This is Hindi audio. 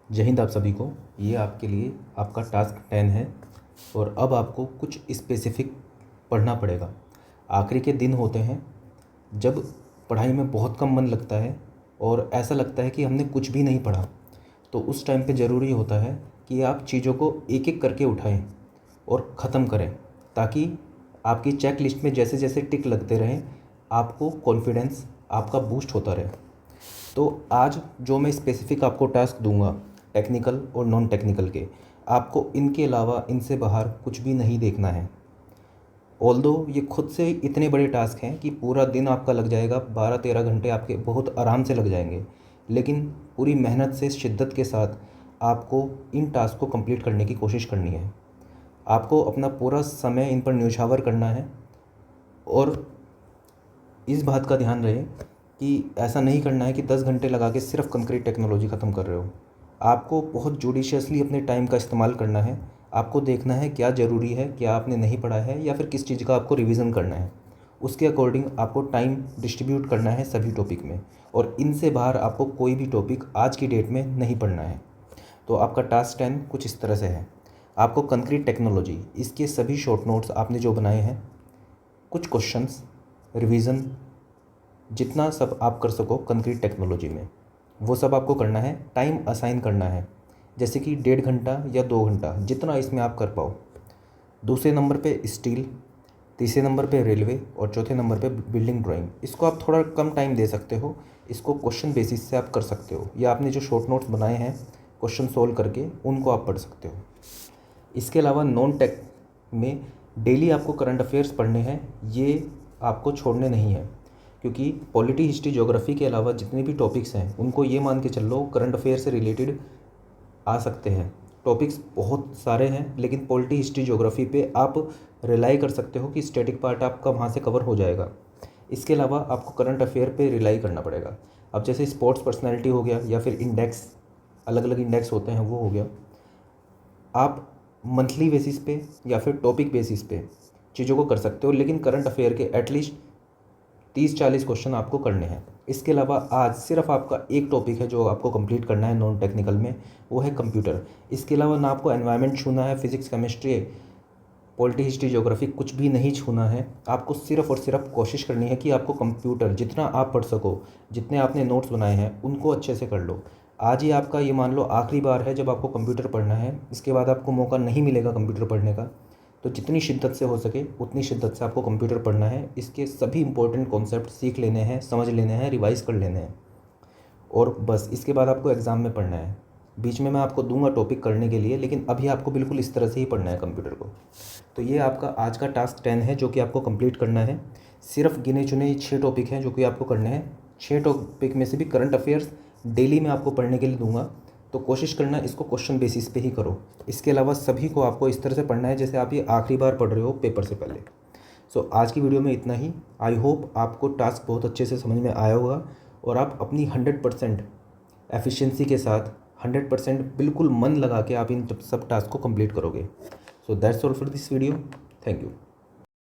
जय हिंद आप सभी को। ये आपके लिए आपका टास्क 10 है और अब आपको कुछ स्पेसिफिक पढ़ना पड़ेगा। आखिरी के दिन होते हैं जब पढ़ाई में बहुत कम मन लगता है और ऐसा लगता है कि हमने कुछ भी नहीं पढ़ा। तो उस टाइम पे ज़रूरी होता है कि आप चीज़ों को एक एक करके उठाएं और ख़त्म करें, ताकि आपकी चेक लिस्ट में जैसे जैसे टिक लगते रहें आपको कॉन्फिडेंस आपका बूस्ट होता रहे। तो आज जो मैं स्पेसिफिक आपको टास्क दूंगा, टेक्निकल और नॉन टेक्निकल के, आपको इनके अलावा इनसे बाहर कुछ भी नहीं देखना है। ऑल्दो ये खुद से इतने बड़े टास्क हैं कि पूरा दिन आपका लग जाएगा, 12-13 घंटे आपके बहुत आराम से लग जाएंगे, लेकिन पूरी मेहनत से शिद्दत के साथ आपको इन टास्क को कंप्लीट करने की कोशिश करनी है। आपको अपना पूरा समय इन पर न्योछावर करना है और इस बात का ध्यान रहे कि ऐसा नहीं करना है कि 10 घंटे लगा के सिर्फ कंक्रीट टेक्नोलॉजी ख़त्म कर रहे हो। आपको बहुत जुडिशियसली अपने टाइम का इस्तेमाल करना है। आपको देखना है क्या ज़रूरी है, क्या आपने नहीं पढ़ा है, या फिर किस चीज़ का आपको रिवीजन करना है। उसके अकॉर्डिंग आपको टाइम डिस्ट्रीब्यूट करना है सभी टॉपिक में, और इनसे बाहर आपको कोई भी टॉपिक आज की डेट में नहीं पढ़ना है। तो आपका टास्क 10 कुछ इस तरह से है। आपको कंक्रीट टेक्नोलॉजी, इसके सभी शॉर्ट नोट्स आपने जो बनाए हैं, कुछ क्वेश्चंस, रिवीजन, जितना सब आप कर सको कंक्रीट टेक्नोलॉजी में, वो सब आपको करना है। टाइम असाइन करना है, जैसे कि 1.5 घंटा या 2 घंटा, जितना इसमें आप कर पाओ। दूसरे नंबर पे स्टील, तीसरे नंबर पे रेलवे और चौथे नंबर पे बिल्डिंग ड्राइंग। इसको आप थोड़ा कम टाइम दे सकते हो, इसको क्वेश्चन बेसिस से आप कर सकते हो, या आपने जो शॉर्ट नोट्स बनाए हैं क्वेश्चन सोल्व करके उनको आप पढ़ सकते हो। इसके अलावा नॉन टेक में डेली आपको करंट अफेयर्स पढ़ने हैं, ये आपको छोड़ने नहीं हैं, क्योंकि पॉलिटी, हिस्ट्री, ज्योग्राफी के अलावा जितने भी टॉपिक्स हैं उनको ये मान के चल लो करंट अफेयर से रिलेटेड आ सकते हैं। टॉपिक्स बहुत सारे हैं, लेकिन पॉलिटी, हिस्ट्री, ज्योग्राफी पे आप रिलाई कर सकते हो कि स्टैटिक पार्ट आपका वहाँ से कवर हो जाएगा। इसके अलावा आपको करंट अफेयर पे रिलाई करना पड़ेगा। अब जैसे स्पोर्ट्स पर्सनैलिटी हो गया, या फिर इंडेक्स, अलग अलग इंडेक्स होते हैं, वो हो गया। आप मंथली बेसिस पे या फिर टॉपिक बेसिस पे चीज़ों को कर सकते हो, लेकिन करंट अफेयर के एटलीस्ट 30-40 क्वेश्चन आपको करने हैं। इसके अलावा आज सिर्फ आपका एक टॉपिक है जो आपको कंप्लीट करना है नॉन टेक्निकल में, वो है कंप्यूटर। इसके अलावा ना आपको एनवायरनमेंट छूना है, physics, chemistry, polity, history, geography कुछ भी नहीं छूना है। आपको सिर्फ और सिर्फ कोशिश करनी है कि आपको कंप्यूटर जितना आप पढ़ सको, जितने आपने नोट्स बनाए हैं उनको अच्छे से कर लो। आज ही आपका ये मान लो आखिरी बार है जब आपको कंप्यूटर पढ़ना है, इसके बाद आपको मौका नहीं मिलेगा कंप्यूटर पढ़ने का। तो जितनी शिद्दत से हो सके उतनी शिद्दत से आपको कंप्यूटर पढ़ना है। इसके सभी इंपॉर्टेंट कॉन्सेप्ट सीख लेने हैं, समझ लेने हैं, रिवाइज़ कर लेने हैं, और बस इसके बाद आपको एग्ज़ाम में पढ़ना है। बीच में मैं आपको दूंगा टॉपिक करने के लिए, लेकिन अभी आपको बिल्कुल इस तरह से ही पढ़ना है कंप्यूटर को। तो ये आपका आज का टास्क 10 है जो कि आपको कंप्लीट करना है। सिर्फ गिने चुने 6 टॉपिक हैं जो कि आपको करने हैं। 6 टॉपिक में से भी करंट अफेयर्स डेली मैं आपको पढ़ने के लिए दूंगा, तो कोशिश करना इसको क्वेश्चन बेसिस पे ही करो। इसके अलावा सभी को आपको इस तरह से पढ़ना है जैसे आप ये आखिरी बार पढ़ रहे हो पेपर से पहले। सो आज की वीडियो में इतना ही। आई होप आपको टास्क बहुत अच्छे से समझ में आया होगा और आप अपनी 100% एफिशिएंसी के साथ 100% बिल्कुल मन लगा के आप इन सब टास्क को कंप्लीट करोगे। So that's all for this video. Thank you.